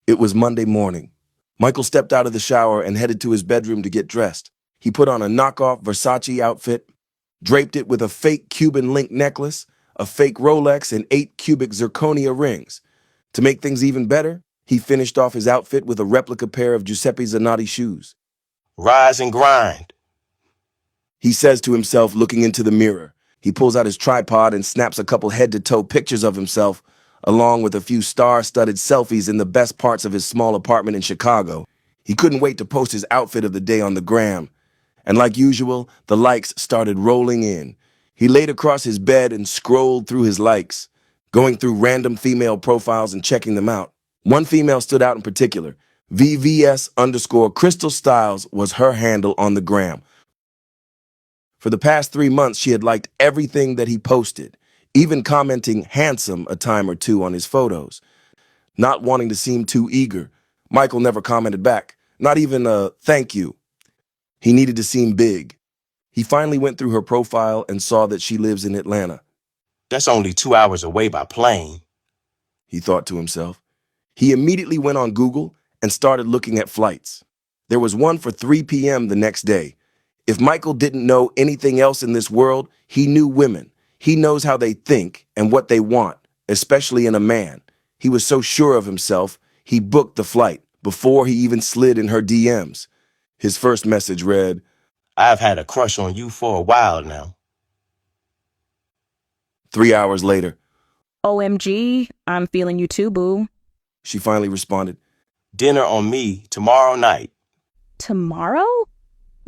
It was Monday morning. Michael stepped out of the shower and headed to his bedroom to get dressed. He put on a knockoff Versace outfit, draped it with a fake Cuban link necklace, a fake Rolex, and 8 cubic zirconia rings. To make things even better, he finished off his outfit with a replica pair of Giuseppe Zanotti shoes. Rise and grind. He says to himself, looking into the mirror. He pulls out his tripod and snaps a couple head-to-toe pictures of himself, along with a few star-studded selfies in the best parts of his small apartment in Chicago. He couldn't wait to post his outfit of the day on the gram. And like usual, the likes started rolling in. He laid across his bed and scrolled through his likes, going through random female profiles and checking them out. One female stood out in particular. VVS_Crystal Styles was her handle on the gram. For the past 3 months, she had liked everything that he posted, even commenting handsome a time or two on his photos. Not wanting to seem too eager, Michael never commented back, not even a thank you. He needed to seem big. He finally went through her profile and saw that she lives in Atlanta. That's only 2 hours away by plane. He thought to himself. He immediately went on Google and started looking at flights. There was one for 3 p.m. the next day. If Michael didn't know anything else in this world, he knew women. He knows how they think and what they want, especially in a man. He was so sure of himself, he booked the flight before he even slid in her DMs. His first message read, I've had a crush on you for a while now. 3 hours later, OMG, I'm feeling you too, boo. she finally responded, Dinner on me tomorrow night. Tomorrow?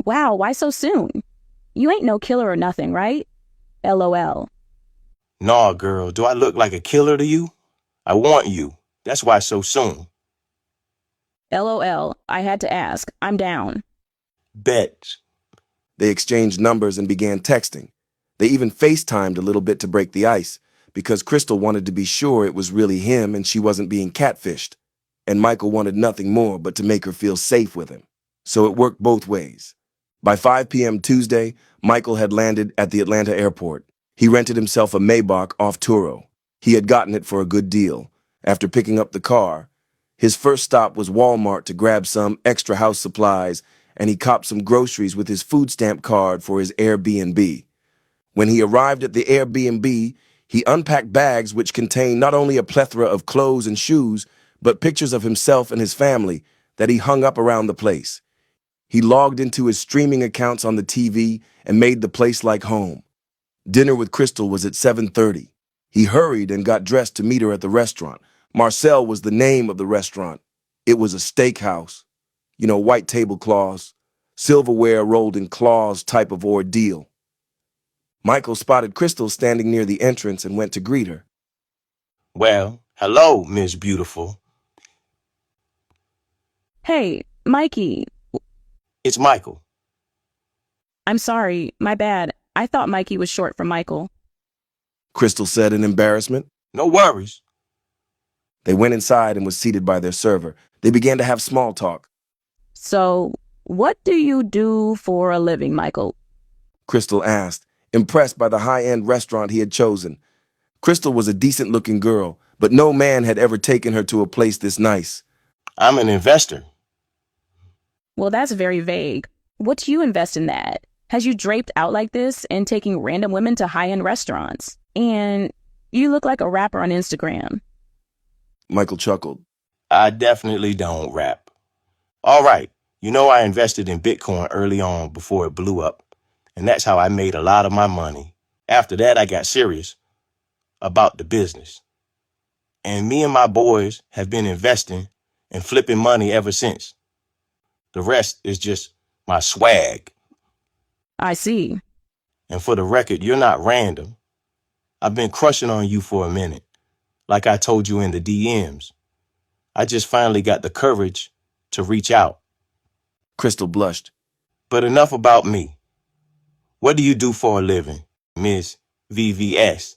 Wow, why so soon? You ain't no killer or nothing, right? LOL. Nah, girl, do I look like a killer to you? I want you. That's why so soon. LOL, I had to ask. I'm down. Bet. They exchanged numbers and began texting. They even FaceTimed a little bit to break the ice, because Crystal wanted to be sure it was really him and she wasn't being catfished. And Michael wanted nothing more but to make her feel safe with him. So it worked both ways. By 5 p.m. Tuesday, Michael had landed at the Atlanta airport. He rented himself a Maybach off Turo. He had gotten it for a good deal. After picking up the car, his first stop was Walmart to grab some extra house supplies, and he copped some groceries with his food stamp card for his Airbnb. When he arrived at the Airbnb, he unpacked bags which contained not only a plethora of clothes and shoes, but pictures of himself and his family that he hung up around the place. He logged into his streaming accounts on the TV and made the place like home. Dinner with Crystal was at 7:30. He hurried and got dressed to meet her at the restaurant. Marcel was the name of the restaurant. It was a steakhouse. White tablecloths, silverware rolled in claws type of ordeal. Michael spotted Crystal standing near the entrance and went to greet her. Well, hello, Miss Beautiful. Hey, Mikey. It's Michael. I'm sorry, my bad. I thought Mikey was short for Michael. Crystal said in embarrassment. No worries. They went inside and was seated by their server. They began to have small talk. So, what do you do for a living, Michael? Crystal asked, impressed by the high-end restaurant he had chosen. Crystal was a decent-looking girl, but no man had ever taken her to a place this nice. I'm an investor. Well, that's very vague. What do you invest in that? Has you draped out like this and taking random women to high-end restaurants? And you look like a rapper on Instagram. Michael chuckled. I definitely don't rap. All right, I invested in Bitcoin early on before it blew up, and that's how I made a lot of my money. After that, I got serious about the business. And me and my boys have been investing and flipping money ever since. The rest is just my swag. I see. And for the record, you're not random. I've been crushing on you for a minute, like I told you in the DMs. I just finally got the courage to reach out. Crystal blushed. But enough about me. What do you do for a living, Miss VVS?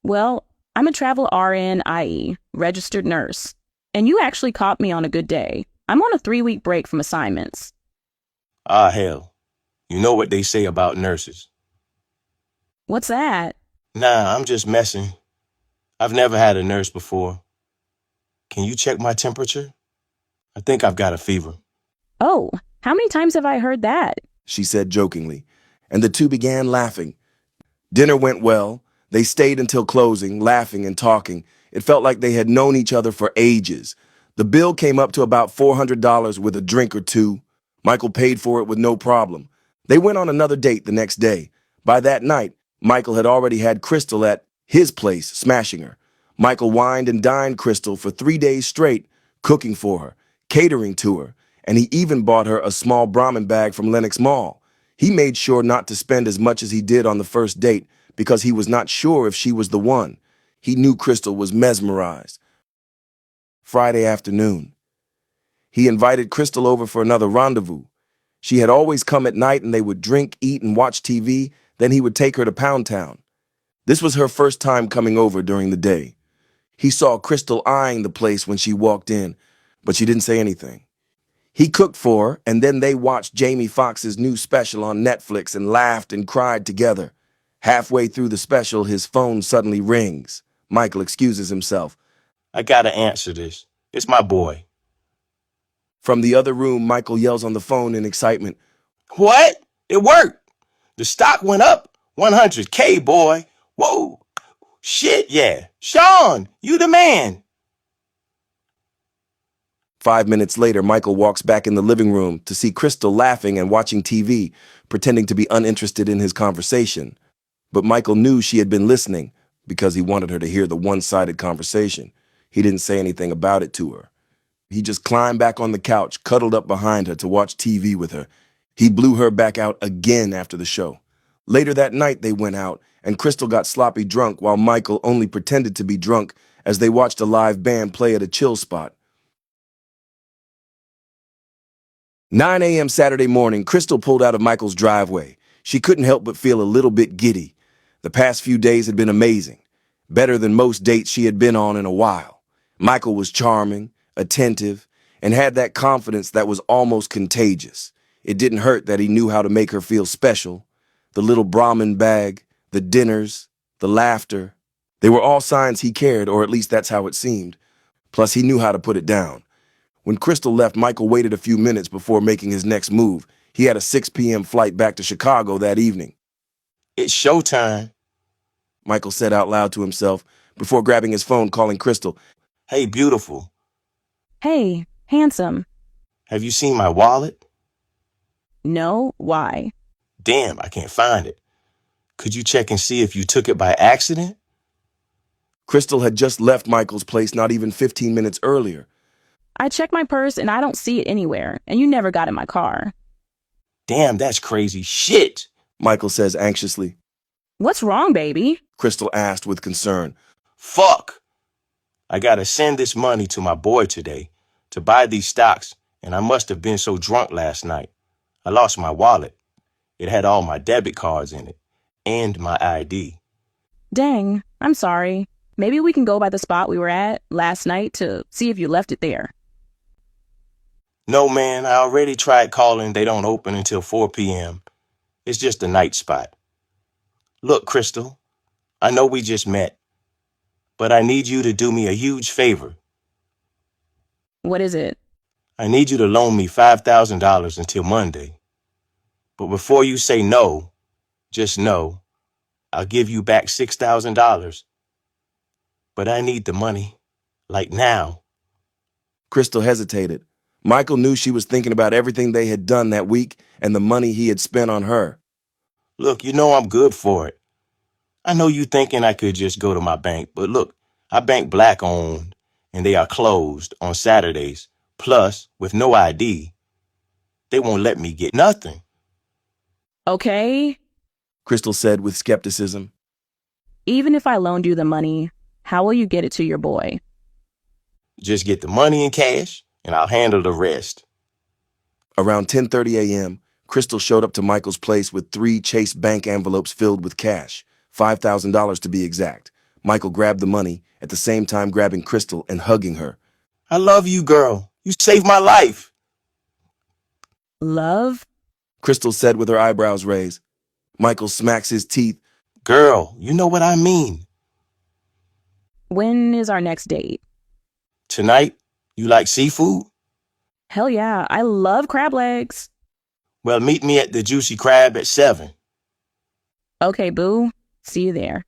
Well, I'm a travel RN, i.e., registered nurse. And you actually caught me on a good day. I'm on a 3-week break from assignments. Ah, hell. You know what they say about nurses. What's that? Nah, I'm just messing. I've never had a nurse before. Can you check my temperature? I think I've got a fever. Oh, how many times have I heard that? she said jokingly, and the two began laughing. Dinner went well. They stayed until closing, laughing and talking. It felt like they had known each other for ages. The bill came up to about $400 with a drink or two. Michael paid for it with no problem. They went on another date the next day. By that night, Michael had already had Crystal at his place, smashing her. Michael wined and dined Crystal for 3 days straight, cooking for her, catering to her, and he even bought her a small Brahmin bag from Lenox Mall. He made sure not to spend as much as he did on the first date because he was not sure if she was the one. He knew Crystal was mesmerized. Friday afternoon. He invited Crystal over for another rendezvous. She had always come at night and they would drink, eat, and watch TV. Then he would take her to Pound Town. This was her first time coming over during the day. He saw Crystal eyeing the place when she walked in, but she didn't say anything. He cooked for her, and then they watched Jamie Foxx's new special on Netflix and laughed and cried together. Halfway through the special, his phone suddenly rings. Michael excuses himself. I gotta answer this. It's my boy. From the other room, Michael yells on the phone in excitement. What? It worked. The stock went up 100K, boy. Whoa. Shit, yeah. Sean, you the man. 5 minutes later, Michael walks back in the living room to see Crystal laughing and watching TV, pretending to be uninterested in his conversation. But Michael knew she had been listening because he wanted her to hear the one-sided conversation. He didn't say anything about it to her. He just climbed back on the couch, cuddled up behind her to watch TV with her. He blew her back out again after the show. Later that night, they went out, and Crystal got sloppy drunk while Michael only pretended to be drunk as they watched a live band play at a chill spot. 9 a.m. Saturday morning, Crystal pulled out of Michael's driveway. She couldn't help but feel a little bit giddy. The past few days had been amazing, better than most dates she had been on in a while. Michael was charming, attentive, and had that confidence that was almost contagious. It didn't hurt that he knew how to make her feel special. The little Brahmin bag, the dinners, the laughter. They were all signs he cared, or at least that's how it seemed. Plus, he knew how to put it down. When Crystal left, Michael waited a few minutes before making his next move. He had a 6 p.m. flight back to Chicago that evening. It's showtime. Michael said out loud to himself before grabbing his phone, calling Crystal. Hey, beautiful. Hey, handsome. Have you seen my wallet? No, why? Damn, I can't find it. Could you check and see if you took it by accident? Crystal had just left Michael's place not even 15 minutes earlier. I checked my purse and I don't see it anywhere, and you never got in my car. Damn, that's crazy shit. Michael says anxiously. What's wrong, baby? Crystal asked with concern. Fuck. I gotta send this money to my boy today to buy these stocks, and I must have been so drunk last night. I lost my wallet. It had all my debit cards in it and my ID. Dang, I'm sorry. Maybe we can go by the spot we were at last night to see if you left it there. No, man, I already tried calling. They don't open until 4 p.m. It's just a night spot. Look, Crystal, I know we just met, but I need you to do me a huge favor. What is it? I need you to loan me $5,000 until Monday. But before you say no, just know I'll give you back $6,000. But I need the money, like now. Crystal hesitated. Michael knew she was thinking about everything they had done that week and the money he had spent on her. Look, you know I'm good for it. I know you thinking I could just go to my bank, but look, I bank black-owned, and they are closed on Saturdays. Plus, with no ID, they won't let me get nothing. Okay. Crystal said with skepticism. Even if I loaned you the money, how will you get it to your boy? Just get the money in cash, and I'll handle the rest. Around 10:30 a.m., Crystal showed up to Michael's place with 3 Chase Bank envelopes filled with cash, $5,000 to be exact. Michael grabbed the money, at the same time grabbing Crystal and hugging her. I love you, girl. You saved my life. Love? Crystal said with her eyebrows raised. Michael smacks his teeth. Girl, you know what I mean. When is our next date? Tonight, you like seafood? Hell yeah, I love crab legs. Well, meet me at the Juicy Crab at 7. Okay, boo. See you there.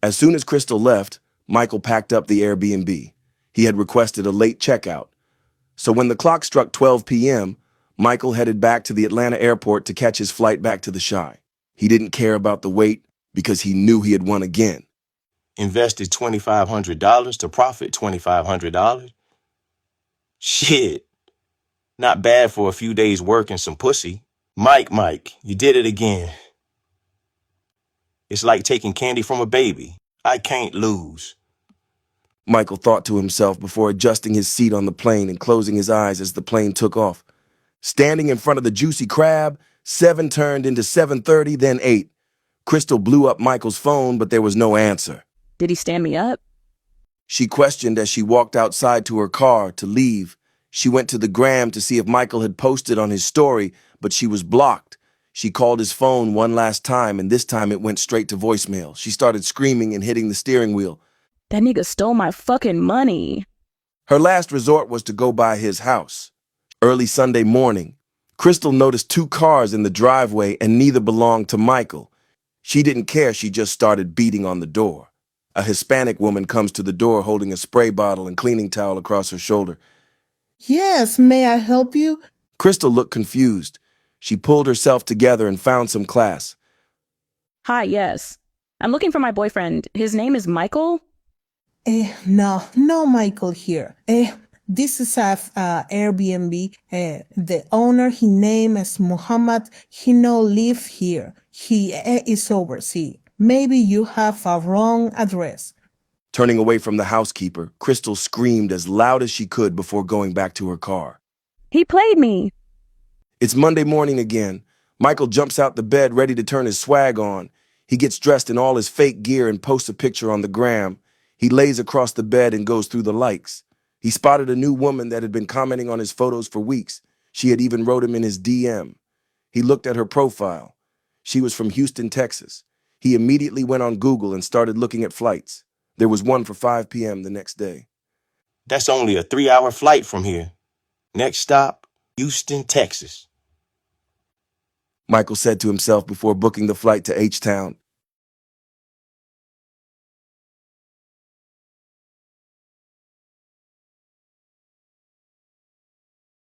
As soon as Crystal left, Michael packed up the Airbnb. He had requested a late checkout. So when the clock struck 12 p.m., Michael headed back to the Atlanta airport to catch his flight back to the Chi. He didn't care about the wait because he knew he had won again. Invested $2,500 to profit $2,500. Shit, not bad for a few days' work and some pussy. Mike, you did it again. It's like taking candy from a baby. I can't lose. Michael thought to himself before adjusting his seat on the plane and closing his eyes as the plane took off. Standing in front of the Juicy Crab, 7 turned into 7:30, then 8. Crystal blew up Michael's phone, but there was no answer. Did he stand me up? She questioned as she walked outside to her car to leave. She went to the gram to see if Michael had posted on his story, but she was blocked. She called his phone one last time, and this time it went straight to voicemail. She started screaming and hitting the steering wheel. That nigga stole my fucking money. Her last resort was to go by his house. Early Sunday morning, Crystal noticed 2 cars in the driveway and neither belonged to Michael. She didn't care, she just started beating on the door. A Hispanic woman comes to the door holding a spray bottle and cleaning towel across her shoulder. Yes, may I help you? Crystal looked confused. She pulled herself together and found some class. Hi, yes. I'm looking for my boyfriend. His name is Michael? No, Michael here. This is a Airbnb. The owner, his name is Muhammad. He no live here. He is overseas. Maybe you have a wrong address. Turning away from the housekeeper, Crystal screamed as loud as she could before going back to her car. He played me. It's Monday morning again. Michael jumps out the bed ready to turn his swag on. He gets dressed in all his fake gear and posts a picture on the gram. He lays across the bed and goes through the likes. He spotted a new woman that had been commenting on his photos for weeks. She had even wrote him in his DM. He looked at her profile. She was from Houston, Texas. He immediately went on Google and started looking at flights. There was one for 5 p.m. the next day. That's only a 3-hour flight from here. Next stop, Houston, Texas. Michael said to himself before booking the flight to H-Town.